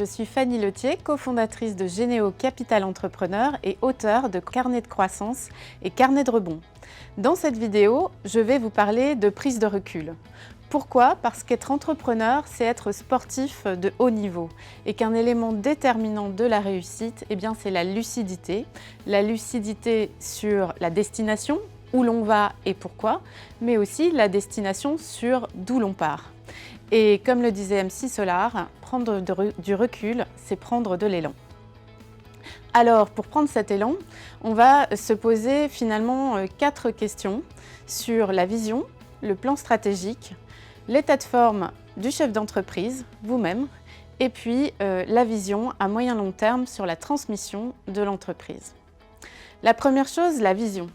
suis Fanny Letier, cofondatrice de Généo Capital Entrepreneur et auteure de Carnet de croissance et Carnet de rebond. Dans cette vidéo, je vais vous parler de prise de recul. Pourquoi? Parce qu'être entrepreneur, c'est être sportif de haut niveau et qu'un élément déterminant de la réussite, c'est la lucidité. La lucidité sur la destination, où l'on va et pourquoi, mais aussi la destination sur d'où l'on part. Et comme le disait MC Solar, prendre du recul, c'est prendre de l'élan. Alors, pour prendre cet élan, on va se poser finalement 4 questions sur la vision, le plan stratégique, l'état de forme du chef d'entreprise, vous-même, et puis la vision à moyen long terme sur la transmission de l'entreprise. La première chose, la vision.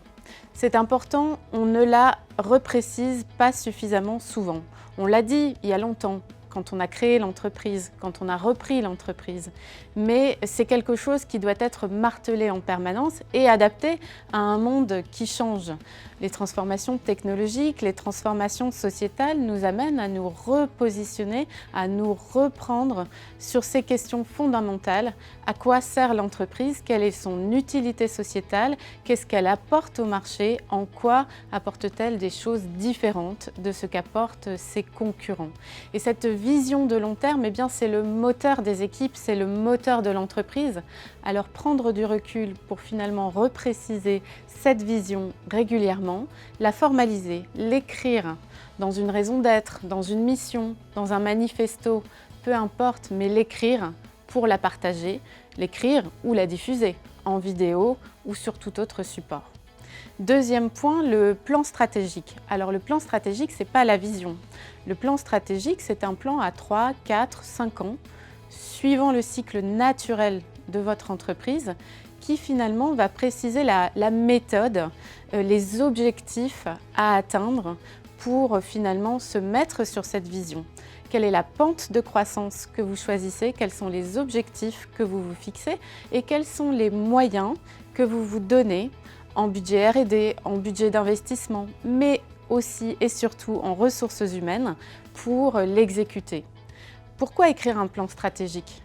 C'est important, on ne la reprécise pas suffisamment souvent. On l'a dit il y a longtemps, quand on a créé l'entreprise, quand on a repris l'entreprise. Mais c'est quelque chose qui doit être martelé en permanence et adapté à un monde qui change. Les transformations technologiques, les transformations sociétales nous amènent à nous repositionner, à nous reprendre sur ces questions fondamentales. À quoi sert l'entreprise? Quelle est son utilité sociétale? Qu'est-ce qu'elle apporte au marché? En quoi apporte-t-elle des choses différentes de ce qu'apportent ses concurrents? Et cette vision de long terme, c'est le moteur des équipes, c'est le moteur de l'entreprise. Alors prendre du recul pour finalement repréciser cette vision régulièrement, la formaliser, l'écrire dans une raison d'être, dans une mission, dans un manifesto, peu importe, mais l'écrire pour la partager, l'écrire ou la diffuser en vidéo ou sur tout autre support. Deuxième point, le plan stratégique. Alors le plan stratégique, ce n'est pas la vision. Le plan stratégique, c'est un plan à 3, 4, 5 ans, suivant le cycle naturel de votre entreprise, qui finalement va préciser la méthode, les objectifs à atteindre pour finalement se mettre sur cette vision. Quelle est la pente de croissance que vous choisissez? Quels sont les objectifs que vous vous fixez? Et quels sont les moyens que vous vous donnez en budget R&D, en budget d'investissement, mais aussi et surtout en ressources humaines pour l'exécuter. Pourquoi écrire un plan stratégique?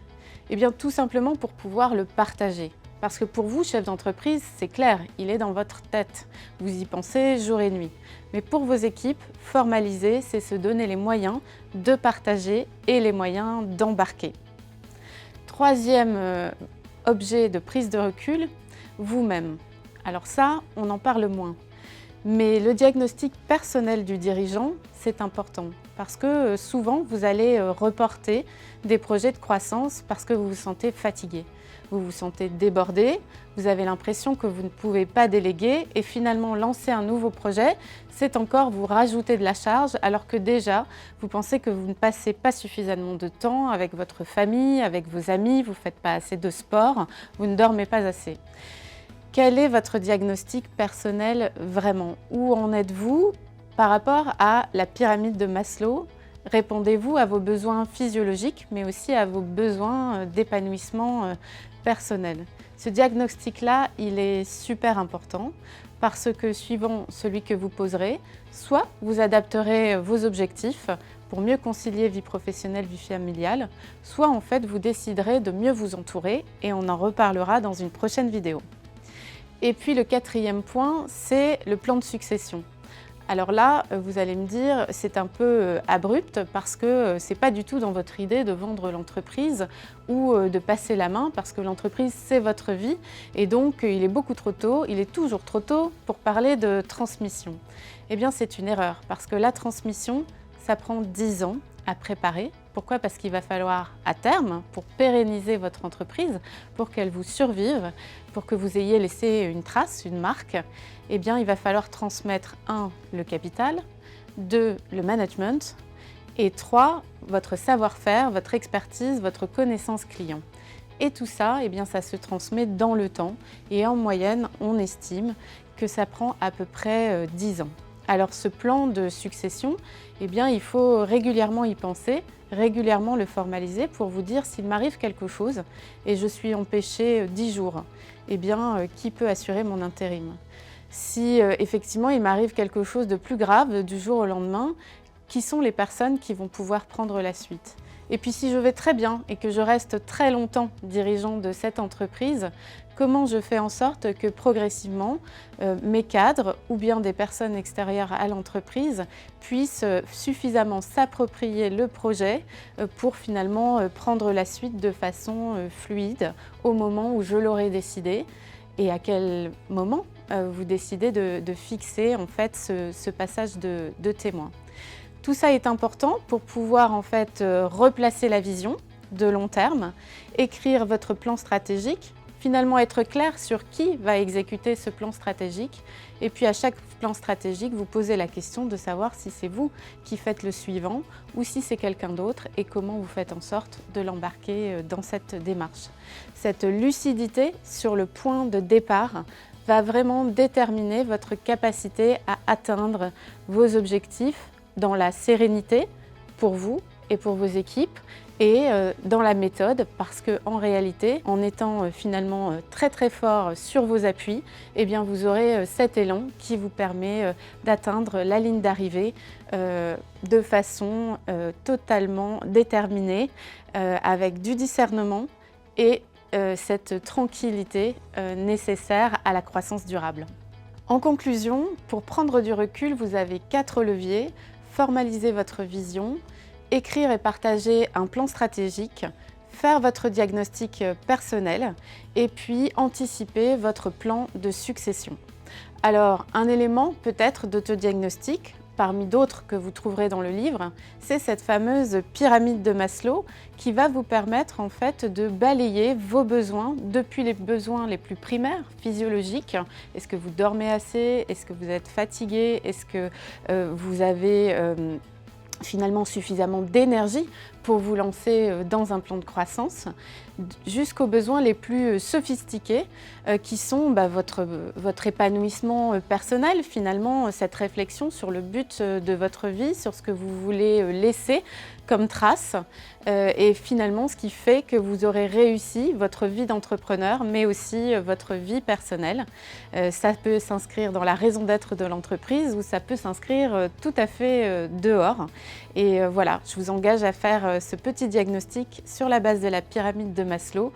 Tout simplement pour pouvoir le partager. Parce que pour vous, chef d'entreprise, c'est clair, il est dans votre tête. Vous y pensez jour et nuit. Mais pour vos équipes, formaliser, c'est se donner les moyens de partager et les moyens d'embarquer. Troisième objet de prise de recul, vous-même. Alors ça, on en parle moins. Mais le diagnostic personnel du dirigeant, c'est important parce que souvent, vous allez reporter des projets de croissance parce que vous vous sentez fatigué. Vous vous sentez débordé, vous avez l'impression que vous ne pouvez pas déléguer et finalement lancer un nouveau projet, c'est encore vous rajouter de la charge alors que déjà, vous pensez que vous ne passez pas suffisamment de temps avec votre famille, avec vos amis, vous ne faites pas assez de sport, vous ne dormez pas assez. Quel est votre diagnostic personnel vraiment? Où en êtes-vous par rapport à la pyramide de Maslow? Répondez-vous à vos besoins physiologiques, mais aussi à vos besoins d'épanouissement personnel. Ce diagnostic-là, il est super important parce que suivant celui que vous poserez, soit vous adapterez vos objectifs pour mieux concilier vie professionnelle, vie familiale, soit en fait vous déciderez de mieux vous entourer et on en reparlera dans une prochaine vidéo. Et puis le quatrième point, c'est le plan de succession. Alors là, vous allez me dire, c'est un peu abrupt parce que c'est pas du tout dans votre idée de vendre l'entreprise ou de passer la main parce que l'entreprise, c'est votre vie et donc il est beaucoup trop tôt, il est toujours trop tôt pour parler de transmission. C'est une erreur parce que la transmission, ça prend 10 ans à préparer. Pourquoi? Parce qu'il va falloir à terme, pour pérenniser votre entreprise, pour qu'elle vous survive, pour que vous ayez laissé une trace, une marque, il va falloir transmettre 1. le capital, 2. le management et 3. votre savoir-faire, votre expertise, votre connaissance client. Et tout ça, ça se transmet dans le temps et en moyenne, on estime que ça prend à peu près 10 ans. Alors ce plan de succession, il faut régulièrement y penser, régulièrement le formaliser pour vous dire s'il m'arrive quelque chose et je suis empêchée 10 jours, qui peut assurer mon intérim? Si effectivement il m'arrive quelque chose de plus grave du jour au lendemain, qui sont les personnes qui vont pouvoir prendre la suite? Et puis si je vais très bien et que je reste très longtemps dirigeant de cette entreprise, comment je fais en sorte que progressivement mes cadres ou bien des personnes extérieures à l'entreprise puissent suffisamment s'approprier le projet pour finalement prendre la suite de façon fluide au moment où je l'aurai décidé et à quel moment vous décidez de fixer en fait ce passage de témoin. Tout ça est important pour pouvoir en fait replacer la vision de long terme, écrire votre plan stratégique, finalement être clair sur qui va exécuter ce plan stratégique et puis à chaque plan stratégique vous posez la question de savoir si c'est vous qui faites le suivant ou si c'est quelqu'un d'autre et comment vous faites en sorte de l'embarquer dans cette démarche. Cette lucidité sur le point de départ va vraiment déterminer votre capacité à atteindre vos objectifs dans la sérénité pour vous et pour vos équipes et dans la méthode parce qu'en réalité, en étant finalement très fort sur vos appuis, eh bien vous aurez cet élan qui vous permet d'atteindre la ligne d'arrivée de façon totalement déterminée, avec du discernement et cette tranquillité nécessaire à la croissance durable. En conclusion, pour prendre du recul, vous avez 4 leviers. Formaliser votre vision, écrire et partager un plan stratégique, faire votre diagnostic personnel et puis anticiper votre plan de succession. Alors, un élément peut-être d'autodiagnostic, parmi d'autres que vous trouverez dans le livre, c'est cette fameuse pyramide de Maslow qui va vous permettre en fait de balayer vos besoins depuis les besoins les plus primaires, physiologiques. Est-ce que vous dormez assez? Est-ce que vous êtes fatigué? Est-ce que vous avez finalement suffisamment d'énergie pour vous lancer dans un plan de croissance, jusqu'aux besoins les plus sophistiqués qui sont votre épanouissement personnel, finalement cette réflexion sur le but de votre vie, sur ce que vous voulez laisser comme trace et finalement ce qui fait que vous aurez réussi votre vie d'entrepreneur mais aussi votre vie personnelle. Ça peut s'inscrire dans la raison d'être de l'entreprise ou ça peut s'inscrire tout à fait dehors. Et voilà, je vous engage à faire ce petit diagnostic sur la base de la pyramide de Maslow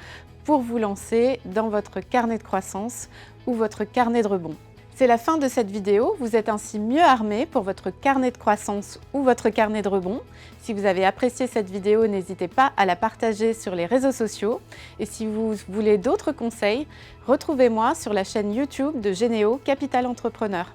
pour vous lancer dans votre carnet de croissance ou votre carnet de rebond. C'est la fin de cette vidéo, vous êtes ainsi mieux armé pour votre carnet de croissance ou votre carnet de rebond. Si vous avez apprécié cette vidéo, n'hésitez pas à la partager sur les réseaux sociaux. Et si vous voulez d'autres conseils, retrouvez-moi sur la chaîne YouTube de Généo Capital Entrepreneur.